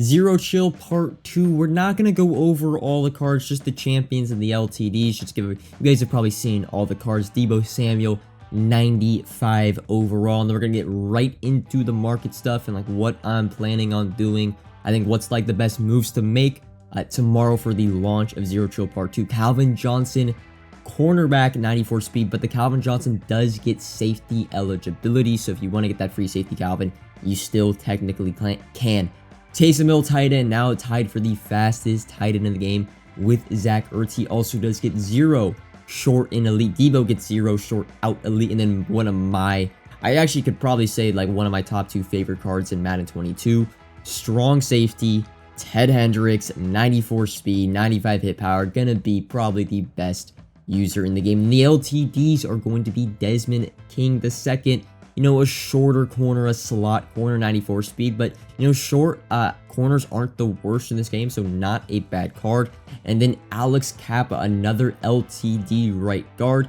Zero Chill Part 2. We're not going to go over all the cards, just the champions and the LTDs. Just give it, you guys have probably seen all the cards. Debo Samuel, 95 overall. And then we're going to get right into the market stuff and like what I'm planning on doing. I think what's like the best moves to make tomorrow for the launch of Zero Chill Part 2. Calvin Johnson, cornerback, 94 speed, but the Calvin Johnson does get safety eligibility. So if you want to get that free safety Calvin, you still technically can. Taysom Hill, tight end, now tied for the fastest tight end in the game with Zach Ertz. He also does get 0 short in elite. Debo gets 0 short out elite. And then one of my, I actually could probably say like one of my top 2 favorite cards in Madden 22, strong safety, Ted Hendricks, 94 speed, 95 hit power, gonna be probably the best user in the game. And the LTDs are going to be Desmond King II. You know, a shorter corner, a slot corner, 94 speed, but you know, short corners aren't the worst in this game, so not a bad card. And then Alex Kappa, another LTD right guard.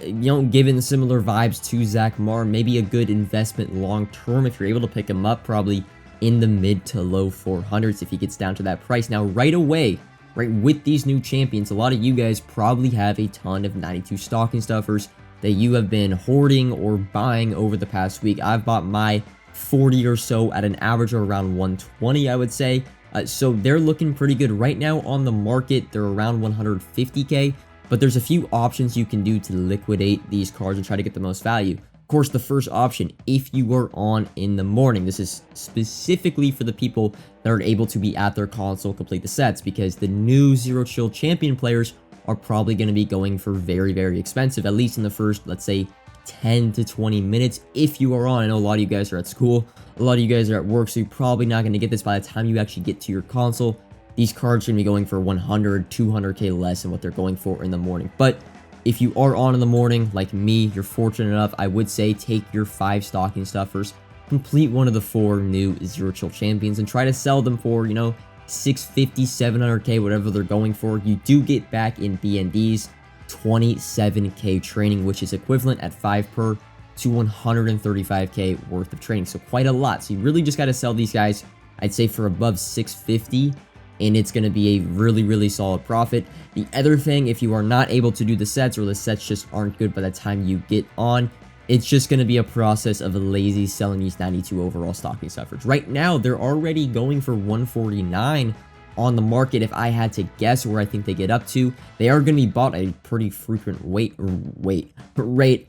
You know, given similar vibes to Zach Marr, maybe a good investment long term if you're able to pick him up, probably in the mid to low 400s if he gets down to that price. Now, right away, right with these new champions, a lot of you guys probably have a ton of 92 stocking stuffers that you have been hoarding or buying over the past week. I've bought my 40 or so at an average of around 120, I would say. So they're looking pretty good right now on the market. They're around 150k, but there's a few options you can do to liquidate these cards and try to get the most value. Of course, the first option, if you are on in the morning, this is specifically for the people that are able to be at their console, complete the sets, because the new Zero Chill champion players are probably going to be going for very, very expensive, at least in the first, let's say, 10 to 20 minutes if you are on. I know a lot of you guys are at school, a lot of you guys are at work, so you're probably not going to get this by the time you actually get to your console. These cards are going to be going for 100, 200k less than what they're going for in the morning. But if you are on in the morning, like me, you're fortunate enough, I would say take your 5 stocking stuffers, complete one of the 4 new Zero Chill champions, and try to sell them for, you know, 650, 700k, whatever they're going for. You do get back in BNDs 27k training, which is equivalent at 5 per to 135k worth of training. So quite a lot. So you really just got to sell these guys, I'd say, for above 650, and it's going to be a really, really solid profit. The other thing, if you are not able to do the sets, or the sets just aren't good by the time you get on, it's just going to be a process of lazy selling these 92 overall stocking stuffers. Right now, they're already going for 149 on the market. If I had to guess where I think they get up to, they are going to be bought at a pretty frequent rate.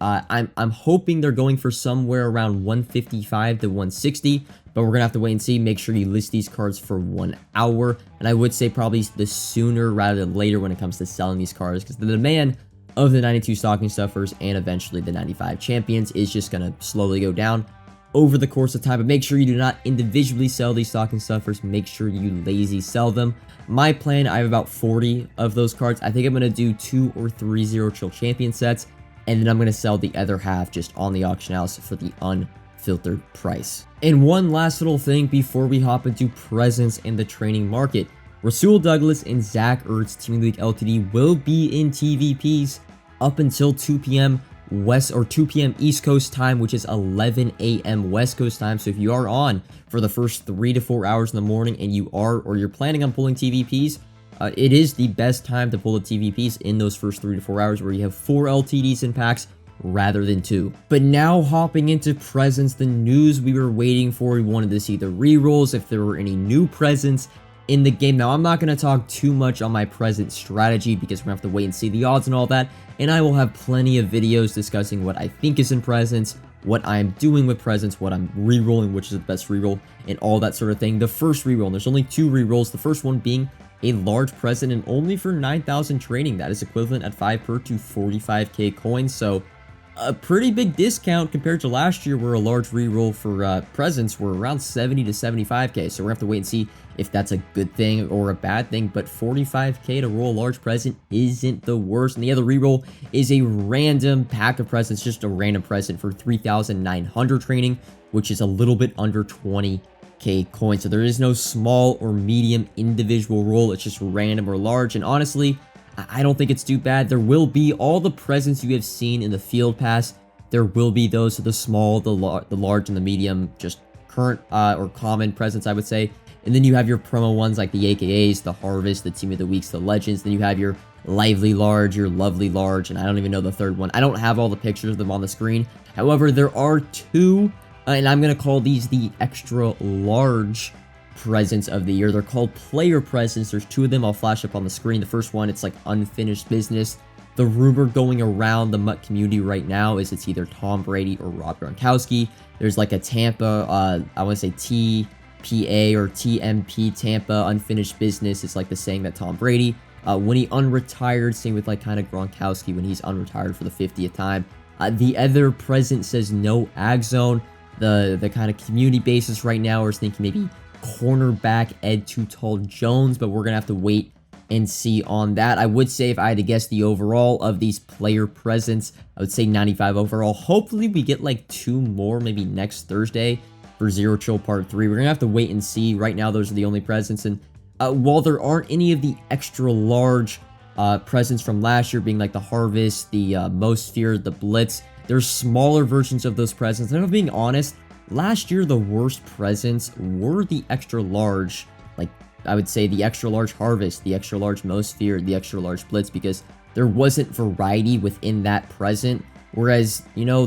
I'm hoping they're going for somewhere around 155 to 160, but we're going to have to wait and see. Make sure you list these cards for 1 hour. And I would say probably the sooner rather than later when it comes to selling these cards, because the demand of the 92 stocking stuffers and eventually the 95 champions is just going to slowly go down over the course of time. But make sure you do not individually sell these stocking stuffers. Make sure you lazy sell them. My plan, I have about 40 of those cards. I think I'm going to do 2 or 3 Zero Chill champion sets, and then I'm going to sell the other half just on the auction house for the unfiltered price. And one last little thing before we hop into presents in the training market. Rasul Douglas and Zach Ertz Team League LTD will be in TVPs up until 2 p.m. West or 2 p.m. East Coast time, which is 11 a.m. West Coast time. So if you are on for the first 3 to 4 hours in the morning and you are, or you're planning on pulling TVPs, it is the best time to pull the TVPs in those first 3 to 4 hours where you have 4 LTDs in packs rather than 2. But now hopping into presents, the news we were waiting for. We wanted to see the rerolls, if there were any new presents in the game. Now, I'm not going to talk too much on my present strategy because we're going to have to wait and see the odds and all that. And I will have plenty of videos discussing what I think is in presents, what I'm doing with presents, what I'm rerolling, which is the best reroll, and all that sort of thing. The first reroll, and there's only 2 rerolls. The first one being a large present and only for 9,000 training. That is equivalent at 5 per to 45k coins. So a pretty big discount compared to last year where a large reroll for presents were around 70 to 75k. So we're gonna have to wait and see if that's a good thing or a bad thing, but 45k to roll a large present isn't the worst. And the other reroll is a random pack of presents, just a random present for 3,900 training, which is a little bit under 20k coins. So there is no small or medium individual roll, it's just random or large. And honestly, I don't think it's too bad. There will be all the presents you have seen in the field pass. There will be those of the small, the large, and the medium, just current or common presents, I would say. And then you have your promo ones like the AKAs, the Harvest, the Team of the Weeks, the Legends. Then you have your Lively Large, your Lovely Large, and I don't even know the third one. I don't have all the pictures of them on the screen. However, there are two, and I'm going to call these the extra large presents of the year. They're called player presents. There's two of them. I'll flash up on the screen. The first one, it's like unfinished business. The rumor going around the MUT community right now is it's either Tom Brady or Rob Gronkowski. There's like a Tampa, I want to say TPA or TMP Tampa unfinished business. It's like the saying that Tom Brady, when he unretired, same with like kind of Gronkowski when he's unretired for the 50th time. The other present says no ag zone. The kind of community basis right now is thinking maybe cornerback Ed Too Tall Jones, but we're going to have to wait and see on that. I would say if I had to guess the overall of these player presents, I would say 95 overall. Hopefully we get like two more maybe next Thursday for Zero Chill Part 3. We're going to have to wait and see. Right now, those are the only presents. And while there aren't any of the extra large presents from last year being like the Harvest, the Most Feared, the Blitz, there's smaller versions of those presents. And if I'm being honest, last year the worst presents were the extra large, like I would say the extra large Harvest, the extra large Most Feared, the extra large Blitz, because there wasn't variety within that present. Whereas, you know,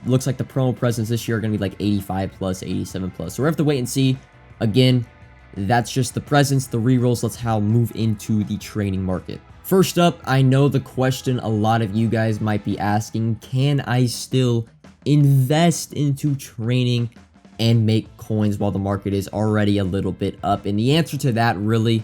looks like the promo presents this year are going to be like 85 plus, 87 plus. So we have to wait and see. Again, that's just the presents, the rerolls. Let's move into the training market. First up, I know the question a lot of you guys might be asking, can I still invest into training and make coins while the market is already a little bit up? And the answer to that really,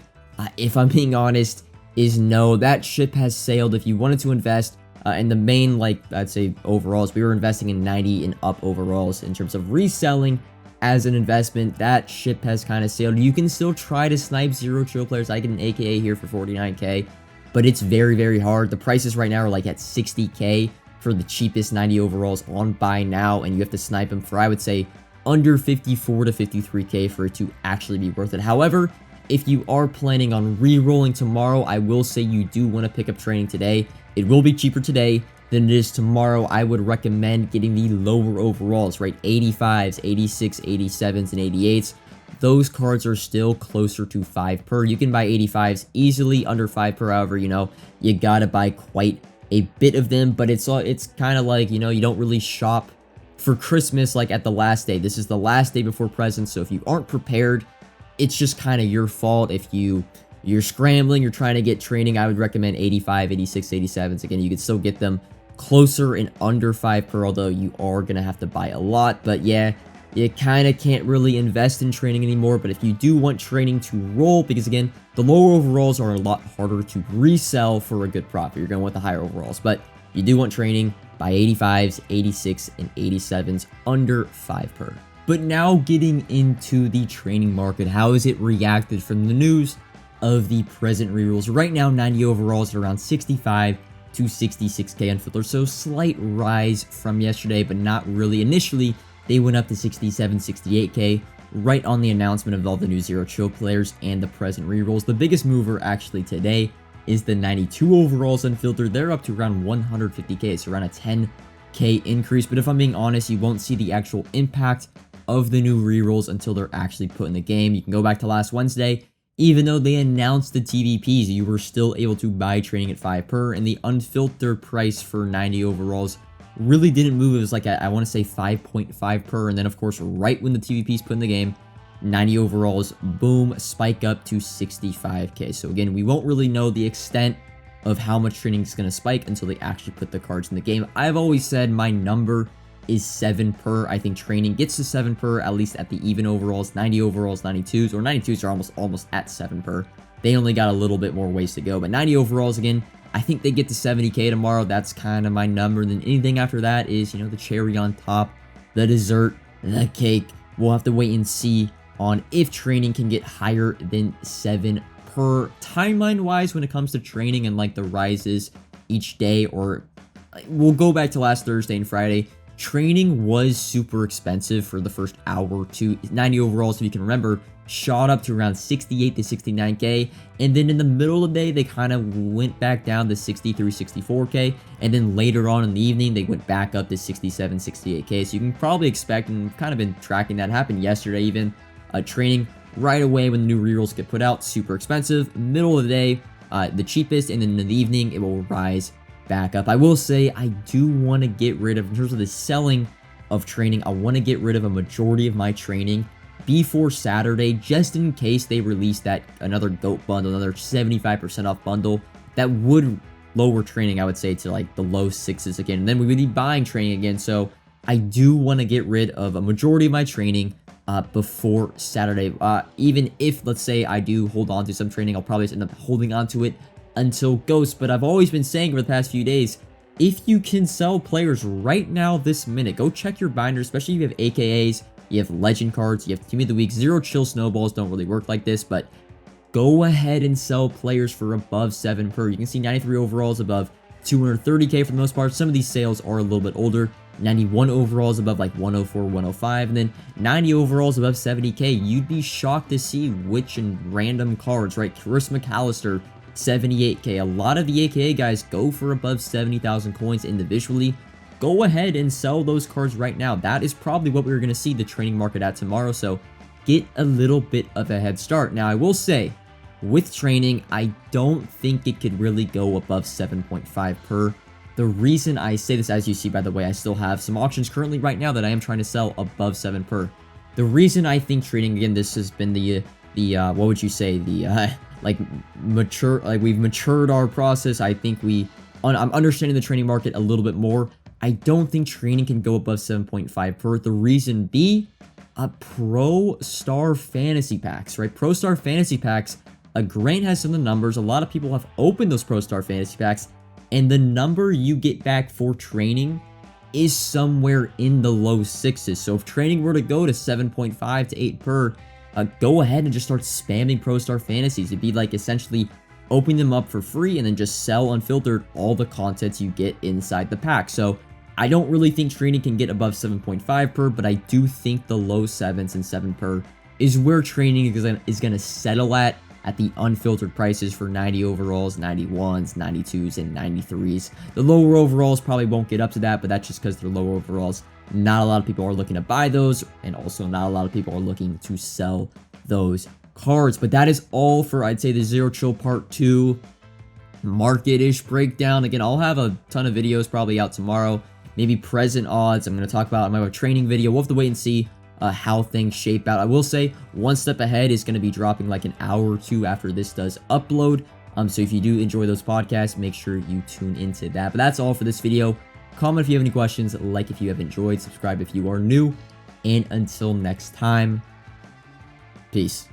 if I'm being honest, is no. That ship has sailed. If you wanted to invest, and the main, like, I'd say overalls, we were investing in 90 and up overalls in terms of reselling as an investment. That ship has kind of sailed. You can still try to snipe Zero Chill players. I get an AKA here for 49k, but it's very, very hard. The prices right now are like at 60k for the cheapest 90 overalls on buy now, and you have to snipe them for, I would say, under 54 to 53k for it to actually be worth it. However, if you are planning on re-rolling tomorrow, I will say you do want to pick up training today. It will be cheaper today than it is tomorrow. I would recommend getting the lower overalls, right? 85s, 86, 87s, and 88s. Those cards are still closer to 5 per. You can buy 85s easily under 5 per. However, you know, you gotta buy quite a bit of them, but it's kind of like, you know, you don't really shop for Christmas like at the last day. This is the last day before presents, so if you aren't prepared, it's just kind of your fault. If you're scrambling, you're trying to get training, I would recommend 85, 86, 87s. Again, you can still get them closer and under 5 per, although you are going to have to buy a lot. But yeah, you kind of can't really invest in training anymore. But if you do want training to roll, because again, the lower overalls are a lot harder to resell for a good profit. You're going to want the higher overalls. But you do want training, buy 85s, 86, and 87s under 5 per. But now getting into the training market, how has it reacted from the news of the present rerolls? Right now, 90 overalls are around 65 to 66k unfiltered, so slight rise from yesterday, but not really. Initially, they went up to 67, 68k right on the announcement of all the new Zero Chill players and the present rerolls. The biggest mover actually today is the 92 overalls unfiltered. They're up to around 150k, so around a 10k increase. But if I'm being honest, you won't see the actual impact of the new rerolls until they're actually put in the game. You can go back to last Wednesday. Even though they announced the TVPs, you were still able to buy training at 5 per, and the unfiltered price for 90 overalls really didn't move. It was like, I want to say 5.5 per, and then of course, right when the TVPs put in the game, 90 overalls, boom, spike up to 65k. So again, we won't really know the extent of how much training is going to spike until they actually put the cards in the game. I've always said my number is 7 per. I think training gets to 7 per, at least at the even overalls. 90 overalls, 92s, or 92s are almost at 7 per. They only got a little bit more ways to go, but 90 overalls, again, I think they get to 70k tomorrow. That's kind of my number. And then anything after that is, you know, the cherry on top, the dessert, the cake. We'll have to wait and see on if training can get higher than 7 per. Timeline wise, when it comes to training and like the rises each day, or we'll go back to last Thursday and Friday. Training was super expensive for the first hour or two. 90 overalls, if you can remember, shot up to around 68 to 69k, and then in the middle of the day they kind of went back down to 63, 64k, and then later on in the evening they went back up to 67, 68k. So you can probably expect, and kind of been tracking that happen yesterday even, training right away when the new rerolls get put out, super expensive. Middle of the day, the cheapest, and then in the evening, it will rise back up. I will say I do want to get rid of, in terms of the selling of training, I want to get rid of a majority of my training before Saturday, just in case they release that another GOAT bundle, another 75% off bundle that would lower training, I would say, to like the low 6s again, and then we would be buying training again. So I do want to get rid of a majority of my training before Saturday. Even if, let's say, I do hold on to some training, I'll probably end up holding on to it until Ghost. But I've always been saying over the past few days, if you can sell players right now, this minute, go check your binders, especially if you have AKAs, you have legend cards, you have team of the week. Zero chill snowballs don't really work like this, but go ahead and sell players for above 7 per. You can see 93 overalls above 230k for the most part. Some of these sales are a little bit older. 91 overalls above like 104, 105, and then 90 overalls above 70k. You'd be shocked to see which and random cards, right? Chris McAllister, 78k. A lot of the AKA guys go for above 70,000 coins individually. Go ahead and sell those cards right now. That is probably what we're going to see the training market at tomorrow, so get a little bit of a head start. Now, I will say, with training, I don't think it could really go above 7.5 per. The reason I say this, as you see, by the way, I still have some auctions currently right now that I am trying to sell above 7 per. The reason I think trading, again, this has been the what would you say, the, like, we've matured our process. I think I'm understanding the training market a little bit more. I don't think training can go above 7.5 per. The reason be, Pro Star Fantasy Packs, right? Pro Star Fantasy Packs, Grant has some of the numbers. A lot of people have opened those Pro Star Fantasy Packs, and the number you get back for training is somewhere in the low 6s. So if training were to go to 7.5 to 8 per, go ahead and just start spamming Pro Star Fantasies. It'd be like essentially opening them up for free and then just sell unfiltered all the contents you get inside the pack. So I don't really think training can get above 7.5 per, but I do think the low 7s and 7 per is where training is going to settle at the unfiltered prices for 90 overalls, 91s, 92s, and 93s. The lower overalls probably won't get up to that, but that's just because they're lower overalls. Not a lot of people are looking to buy those, and also not a lot of people are looking to sell those cards. But that is all for, I'd say, the Zero Chill Part 2 market-ish breakdown. Again, I'll have a ton of videos probably out tomorrow. Maybe present odds. I'm going to talk about my training video. We'll have to wait and see how things shape out. I will say one step ahead is going to be dropping like an hour or two after this does upload. So if you do enjoy those podcasts, make sure you tune into that. But that's all for this video. Comment if you have any questions, like if you have enjoyed, subscribe if you are new, and until next time, peace.